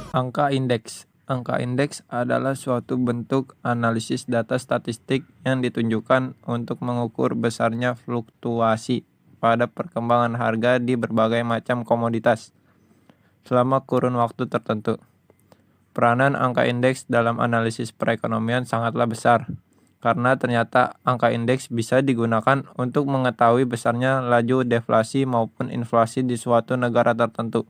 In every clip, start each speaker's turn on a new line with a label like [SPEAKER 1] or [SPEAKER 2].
[SPEAKER 1] Angka indeks. Angka indeks adalah suatu bentuk analisis data statistik yang ditunjukkan untuk mengukur besarnya fluktuasi pada perkembangan harga di berbagai macam komoditas selama kurun waktu tertentu. Peranan angka indeks dalam analisis perekonomian sangatlah besar, karena ternyata angka indeks bisa digunakan untuk mengetahui besarnya laju deflasi maupun inflasi di suatu negara tertentu.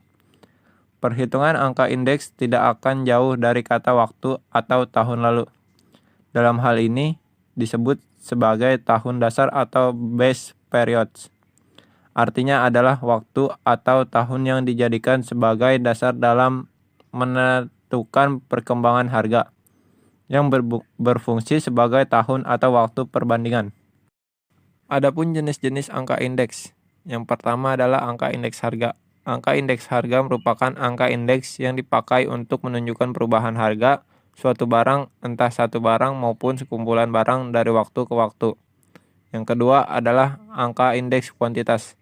[SPEAKER 1] Perhitungan angka indeks tidak akan jauh dari kata waktu atau tahun lalu. Dalam hal ini disebut sebagai tahun dasar atau base periods. Artinya adalah waktu atau tahun yang dijadikan sebagai dasar dalam menentukan perkembangan harga, yang berfungsi sebagai tahun atau waktu perbandingan. Adapun jenis-jenis angka indeks. Yang pertama adalah angka indeks harga. Angka indeks harga merupakan angka indeks yang dipakai untuk menunjukkan perubahan harga suatu barang, entah satu barang maupun sekumpulan barang dari waktu ke waktu. Yang kedua adalah angka indeks kuantitas.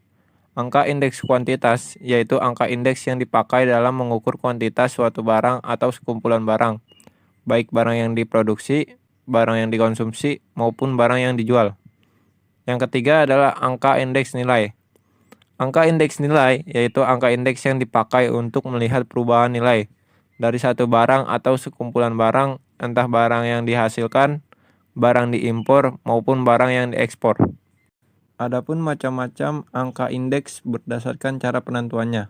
[SPEAKER 1] Angka indeks kuantitas yaitu angka indeks yang dipakai dalam mengukur kuantitas suatu barang atau sekumpulan barang, baik barang yang diproduksi, barang yang dikonsumsi, maupun barang yang dijual. Yang ketiga adalah angka indeks nilai. Angka indeks nilai yaitu angka indeks yang dipakai untuk melihat perubahan nilai dari satu barang atau sekumpulan barang, entah barang yang dihasilkan, barang diimpor, maupun barang yang diekspor. Adapun macam-macam angka indeks berdasarkan cara penentuannya.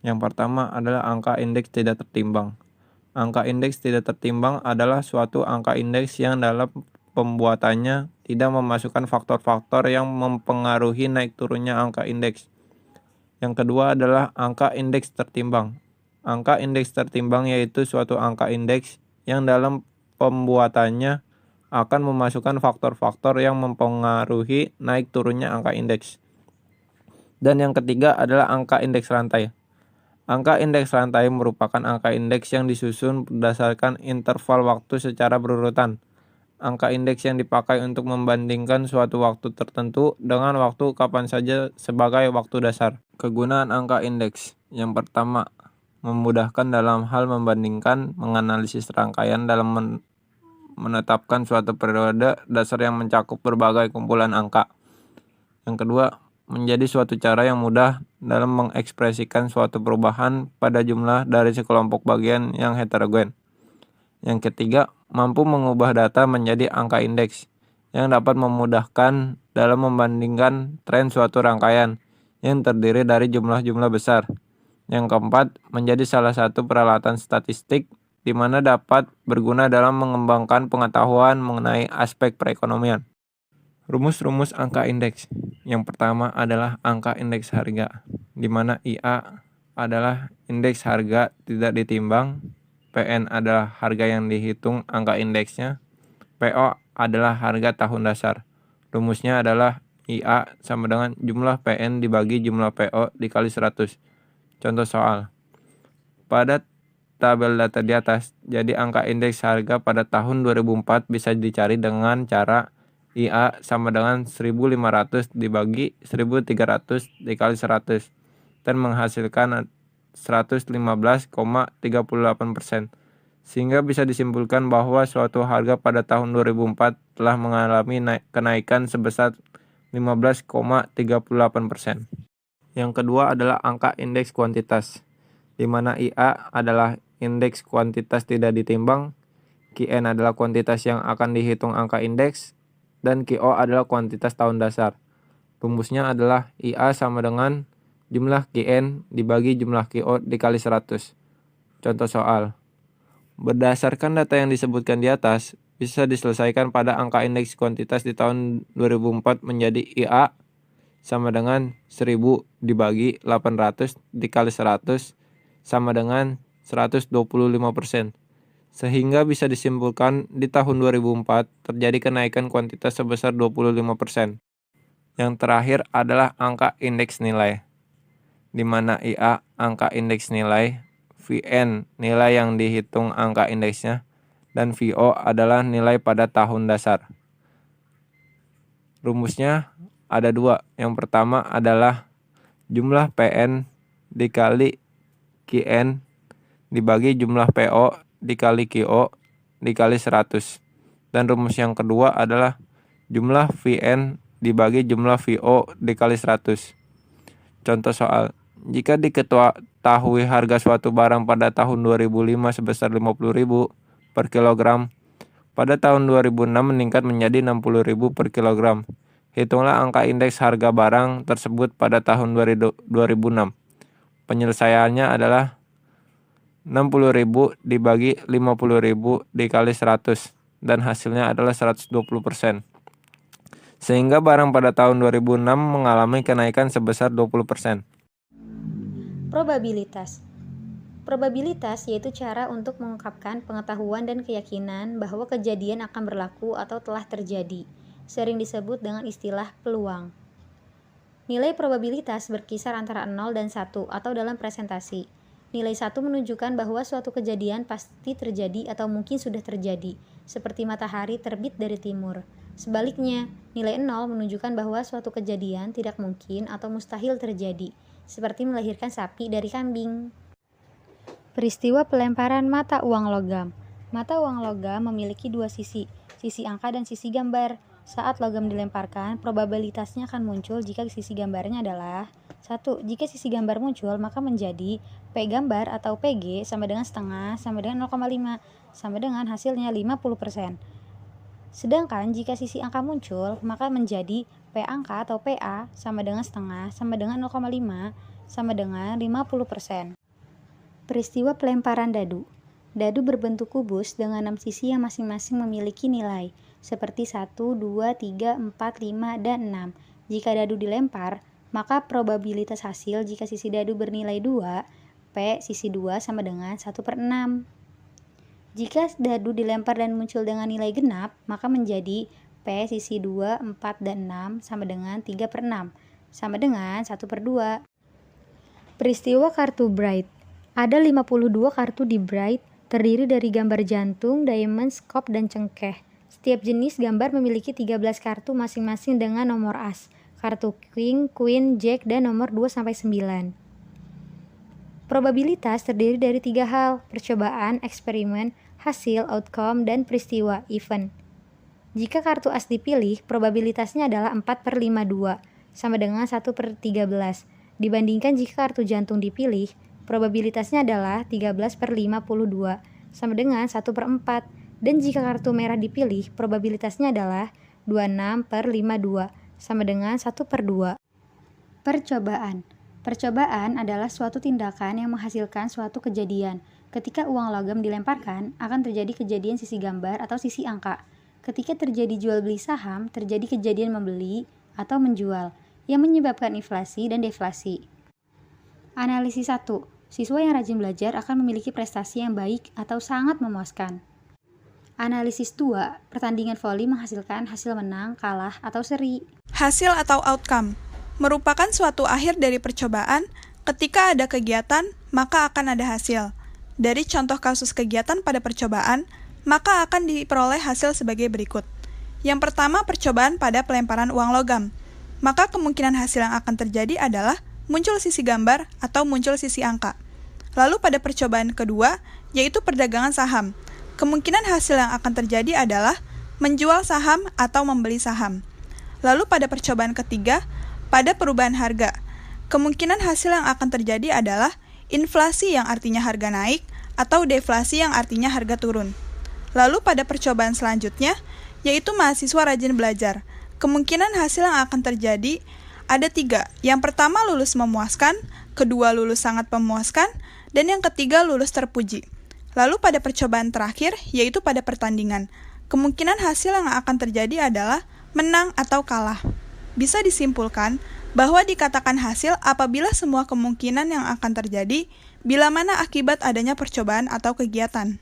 [SPEAKER 1] Yang pertama adalah angka indeks tidak tertimbang. Angka indeks tidak tertimbang adalah suatu angka indeks yang dalam pembuatannya tidak memasukkan faktor-faktor yang mempengaruhi naik turunnya angka indeks. Yang kedua adalah angka indeks tertimbang. Angka indeks tertimbang yaitu suatu angka indeks yang dalam pembuatannya akan memasukkan faktor-faktor yang mempengaruhi naik turunnya angka indeks. Dan yang ketiga adalah angka indeks rantai. Angka indeks rantai merupakan angka indeks yang disusun berdasarkan interval waktu secara berurutan. Angka indeks yang dipakai untuk membandingkan suatu waktu tertentu dengan waktu kapan saja sebagai waktu dasar. Kegunaan angka indeks. Yang pertama, memudahkan dalam hal membandingkan, menganalisis rangkaian dalam menetapkan suatu periode dasar yang mencakup berbagai kumpulan angka. Yang kedua, menjadi suatu cara yang mudah dalam mengekspresikan suatu perubahan pada jumlah dari sekelompok bagian yang heterogen. Yang ketiga, mampu mengubah data menjadi angka indeks yang dapat memudahkan dalam membandingkan tren suatu rangkaian yang terdiri dari jumlah-jumlah besar. Yang keempat, menjadi salah satu peralatan statistik di mana dapat berguna dalam mengembangkan pengetahuan mengenai aspek perekonomian. Rumus-rumus angka indeks. Yang pertama adalah angka indeks harga, di mana IA adalah indeks harga tidak ditimbang, PN adalah harga yang dihitung angka indeksnya, PO adalah harga tahun dasar. Rumusnya adalah IA sama dengan jumlah PN dibagi jumlah PO dikali 100. Contoh soal. Pada tabel data di atas, jadi angka indeks harga pada tahun 2004 bisa dicari dengan cara IA sama dengan 1.500 dibagi 1.300 dikali 100 dan menghasilkan 115,38%. Sehingga bisa disimpulkan bahwa suatu harga pada tahun 2004 telah mengalami kenaikan sebesar 15,38%. Yang kedua adalah angka indeks kuantitas, di mana IA adalah indeks kuantitas tidak ditimbang, QN adalah kuantitas yang akan dihitung angka indeks, dan QO adalah kuantitas tahun dasar. Rumusnya adalah IA sama dengan jumlah QN dibagi jumlah QO dikali 100. Contoh soal. Berdasarkan data yang disebutkan di atas, bisa diselesaikan pada angka indeks kuantitas di tahun 2004 menjadi IA sama dengan 1000 dibagi 800 dikali 100 sama dengan 125%. Sehingga bisa disimpulkan di tahun 2004 terjadi kenaikan kuantitas sebesar 25%. Yang terakhir adalah angka indeks nilai, di mana IA angka indeks nilai, VN nilai yang dihitung angka indeksnya, dan VO adalah nilai pada tahun dasar. Rumusnya ada dua. Yang pertama adalah jumlah PN dikali QN dibagi jumlah PO dikali QO dikali 100. Dan rumus yang kedua adalah jumlah VN dibagi jumlah VO dikali 100. Contoh soal, jika diketahui harga suatu barang pada tahun 2005 sebesar 50.000 per kilogram, pada tahun 2006 meningkat menjadi 60.000 per kilogram. Hitunglah angka indeks harga barang tersebut pada tahun 2006. Penyelesaiannya adalah 60.000 dibagi 50.000 dikali 100 dan hasilnya adalah 120%. Sehingga barang pada tahun 2006 mengalami kenaikan sebesar 20%.
[SPEAKER 2] Probabilitas. Probabilitas yaitu cara untuk mengungkapkan pengetahuan dan keyakinan bahwa kejadian akan berlaku atau telah terjadi, sering disebut dengan istilah peluang. Nilai probabilitas berkisar antara 0 dan 1 atau dalam presentasi. Nilai 1 menunjukkan bahwa suatu kejadian pasti terjadi atau mungkin sudah terjadi, seperti matahari terbit dari timur. Sebaliknya, nilai 0 menunjukkan bahwa suatu kejadian tidak mungkin atau mustahil terjadi, seperti melahirkan sapi dari kambing. Peristiwa pelemparan mata uang logam. Mata uang logam memiliki dua sisi angka dan sisi gambar. Saat logam dilemparkan, probabilitasnya akan muncul jika sisi gambarnya adalah 1. Jika sisi gambar muncul, maka menjadi P gambar atau PG sama dengan setengah sama dengan 0,5 sama dengan hasilnya 50%. Sedangkan jika sisi angka muncul, maka menjadi P angka atau PA sama dengan setengah sama dengan 0,5 sama dengan 50%. Peristiwa pelemparan dadu. Dadu berbentuk kubus dengan 6 sisi yang masing-masing memiliki nilai, seperti 1, 2, 3, 4, 5, dan 6. Jika dadu dilempar, maka probabilitas hasil jika sisi dadu bernilai 2, P sisi 2 sama dengan 1/6. Jika dadu dilempar dan muncul dengan nilai genap, maka menjadi P sisi 2, 4, dan 6 sama dengan 3/6, sama dengan 1/2. Peristiwa kartu Bright. Ada 52 kartu di Bright, terdiri dari gambar jantung, diamond, skop, dan cengkeh. Setiap jenis gambar memiliki 13 kartu masing-masing dengan nomor as, kartu king, queen, jack, dan nomor 2-9. Probabilitas terdiri dari 3 hal: percobaan, eksperimen, hasil, outcome, dan peristiwa, event. Jika kartu as dipilih, probabilitasnya adalah 4/52, sama dengan 1/13. Dibandingkan jika kartu jantung dipilih, probabilitasnya adalah 13/52, sama dengan 1/4. Dan jika kartu merah dipilih, probabilitasnya adalah 26/52, sama dengan 1/2. Percobaan. Percobaan adalah suatu tindakan yang menghasilkan suatu kejadian. Ketika uang logam dilemparkan, akan terjadi kejadian sisi gambar atau sisi angka. Ketika terjadi jual beli saham, terjadi kejadian membeli atau menjual, yang menyebabkan inflasi dan deflasi. Analisis 1. Siswa yang rajin belajar akan memiliki prestasi yang baik atau sangat memuaskan. Analisis 2. Pertandingan voli menghasilkan hasil menang, kalah, atau seri.
[SPEAKER 3] Hasil atau outcome merupakan suatu akhir dari percobaan. Ketika ada kegiatan, maka akan ada hasil. Dari contoh kasus kegiatan pada percobaan, maka akan diperoleh hasil sebagai berikut. Yang pertama, percobaan pada pelemparan uang logam. Maka kemungkinan hasil yang akan terjadi adalah muncul sisi gambar atau muncul sisi angka. Lalu pada percobaan kedua, yaitu perdagangan saham. Kemungkinan hasil yang akan terjadi adalah menjual saham atau membeli saham. Lalu pada percobaan ketiga, pada perubahan harga. Kemungkinan hasil yang akan terjadi adalah inflasi yang artinya harga naik atau deflasi yang artinya harga turun. Lalu pada percobaan selanjutnya, yaitu mahasiswa rajin belajar. Kemungkinan hasil yang akan terjadi ada 3. Yang pertama lulus memuaskan, kedua lulus sangat memuaskan, dan yang ketiga lulus terpuji. Lalu pada percobaan terakhir, yaitu pada pertandingan. Kemungkinan hasil yang akan terjadi adalah menang atau kalah. Bisa disimpulkan bahwa dikatakan hasil apabila semua kemungkinan yang akan terjadi bila mana akibat adanya percobaan atau kegiatan.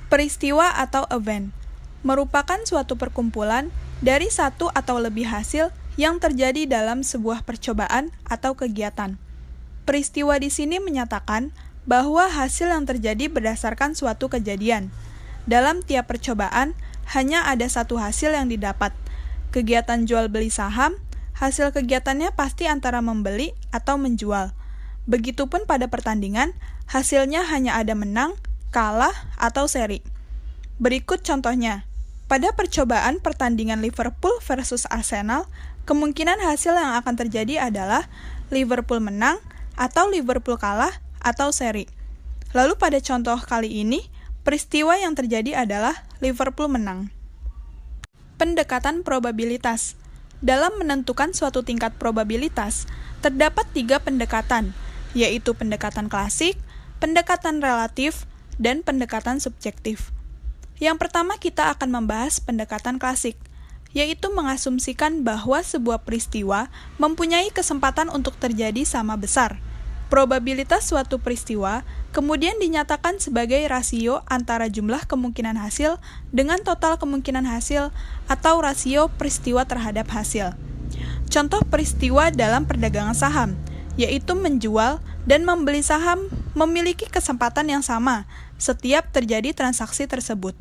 [SPEAKER 3] Peristiwa atau event merupakan suatu perkumpulan dari satu atau lebih hasil yang terjadi dalam sebuah percobaan atau kegiatan. Peristiwa di sini menyatakan bahwa hasil yang terjadi berdasarkan suatu kejadian. Dalam tiap percobaan, hanya ada satu hasil yang didapat. Kegiatan jual beli saham, hasil kegiatannya pasti antara membeli atau menjual. Begitupun pada pertandingan, hasilnya hanya ada menang, kalah, atau seri. Berikut contohnya. Pada percobaan pertandingan Liverpool versus Arsenal, kemungkinan hasil yang akan terjadi adalah Liverpool menang, atau Liverpool kalah, atau seri. Lalu pada contoh kali ini, peristiwa yang terjadi adalah Liverpool menang. Pendekatan probabilitas. Dalam menentukan suatu tingkat probabilitas, terdapat 3 pendekatan, yaitu pendekatan klasik, pendekatan relatif, dan pendekatan subjektif. Yang pertama kita akan membahas pendekatan klasik, yaitu mengasumsikan bahwa sebuah peristiwa mempunyai kesempatan untuk terjadi sama besar. Probabilitas suatu peristiwa kemudian dinyatakan sebagai rasio antara jumlah kemungkinan hasil dengan total kemungkinan hasil atau rasio peristiwa terhadap hasil. Contoh peristiwa dalam perdagangan saham, yaitu menjual dan membeli saham memiliki kesempatan yang sama setiap terjadi transaksi tersebut.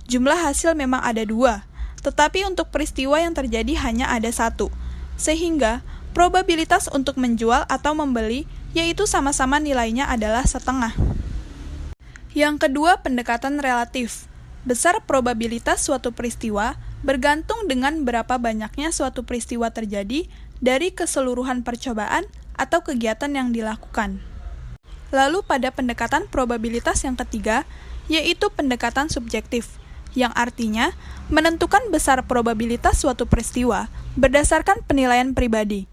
[SPEAKER 3] Jumlah hasil memang ada 2, tetapi untuk peristiwa yang terjadi hanya ada 1, sehingga probabilitas untuk menjual atau membeli yaitu sama-sama nilainya adalah setengah. Yang kedua, pendekatan relatif. Besar probabilitas suatu peristiwa bergantung dengan berapa banyaknya suatu peristiwa terjadi dari keseluruhan percobaan atau kegiatan yang dilakukan. Lalu pada pendekatan probabilitas yang ketiga, yaitu pendekatan subjektif, yang artinya menentukan besar probabilitas suatu peristiwa berdasarkan penilaian pribadi,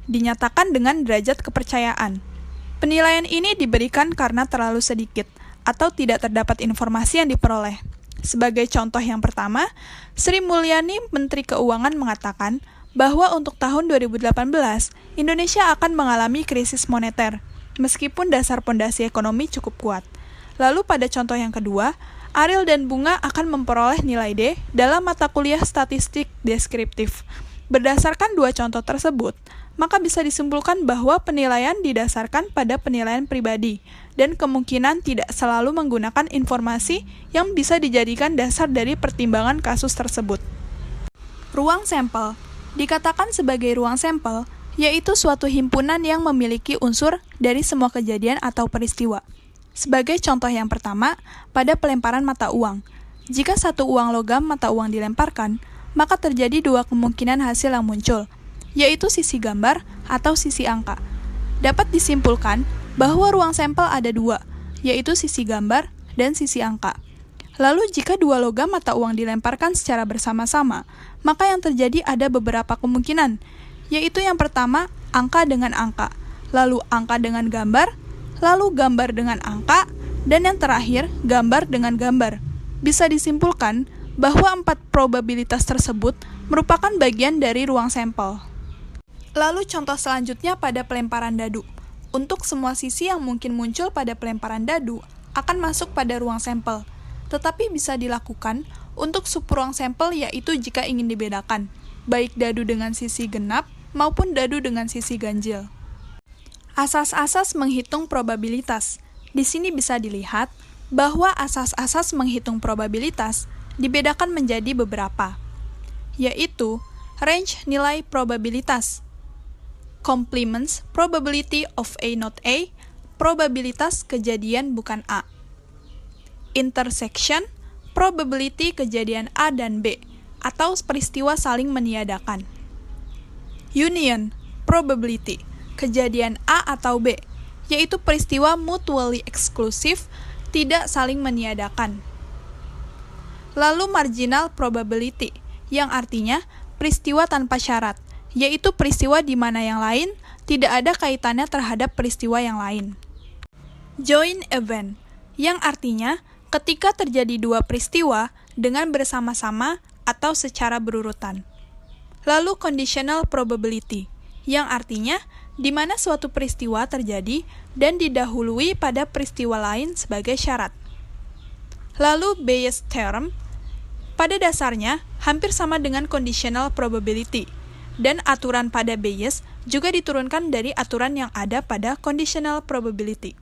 [SPEAKER 3] dinyatakan dengan derajat kepercayaan. Penilaian ini diberikan karena terlalu sedikit atau tidak terdapat informasi yang diperoleh. Sebagai contoh yang pertama, Sri Mulyani, Menteri Keuangan mengatakan bahwa untuk tahun 2018, Indonesia akan mengalami krisis moneter, meskipun dasar pondasi ekonomi cukup kuat. Lalu pada contoh yang kedua, Ariel dan Bunga akan memperoleh nilai D dalam mata kuliah statistik deskriptif. Berdasarkan 2 contoh tersebut, maka bisa disimpulkan bahwa penilaian didasarkan pada penilaian pribadi, dan kemungkinan tidak selalu menggunakan informasi yang bisa dijadikan dasar dari pertimbangan kasus tersebut. Ruang sampel dikatakan sebagai ruang sampel, yaitu suatu himpunan yang memiliki unsur dari semua kejadian atau peristiwa. Sebagai contoh yang pertama, pada pelemparan mata uang. Jika satu uang logam mata uang dilemparkan, maka terjadi 2 kemungkinan hasil yang muncul, yaitu sisi gambar atau sisi angka. Dapat disimpulkan bahwa ruang sampel ada 2, yaitu sisi gambar dan sisi angka. Lalu jika 2 logam mata uang dilemparkan secara bersama-sama, maka yang terjadi ada beberapa kemungkinan, yaitu yang pertama, angka dengan angka, lalu angka dengan gambar, lalu gambar dengan angka, dan yang terakhir, gambar dengan gambar. Bisa disimpulkan bahwa 4 probabilitas tersebut merupakan bagian dari ruang sampel. Lalu contoh selanjutnya pada pelemparan dadu. Untuk semua sisi yang mungkin muncul pada pelemparan dadu akan masuk pada ruang sampel, tetapi bisa dilakukan untuk subruang sampel, yaitu jika ingin dibedakan, baik dadu dengan sisi genap maupun dadu dengan sisi ganjil. Asas-asas menghitung probabilitas. Di sini bisa dilihat bahwa asas-asas menghitung probabilitas dibedakan menjadi beberapa, yaitu range nilai probabilitas, complements probability of A not A, probabilitas kejadian bukan A, intersection probability kejadian A dan B, atau peristiwa saling meniadakan, union probability kejadian A atau B, yaitu peristiwa mutually exclusive, tidak saling meniadakan. Lalu marginal probability, yang artinya peristiwa tanpa syarat, yaitu peristiwa di mana yang lain tidak ada kaitannya terhadap peristiwa yang lain. Joint event, yang artinya ketika terjadi 2 peristiwa dengan bersama-sama atau secara berurutan. Lalu conditional probability, yang artinya di mana suatu peristiwa terjadi dan didahului pada peristiwa lain sebagai syarat. Lalu Bayes' theorem, pada dasarnya hampir sama dengan conditional probability, dan aturan pada Bayes juga diturunkan dari aturan yang ada pada conditional probability.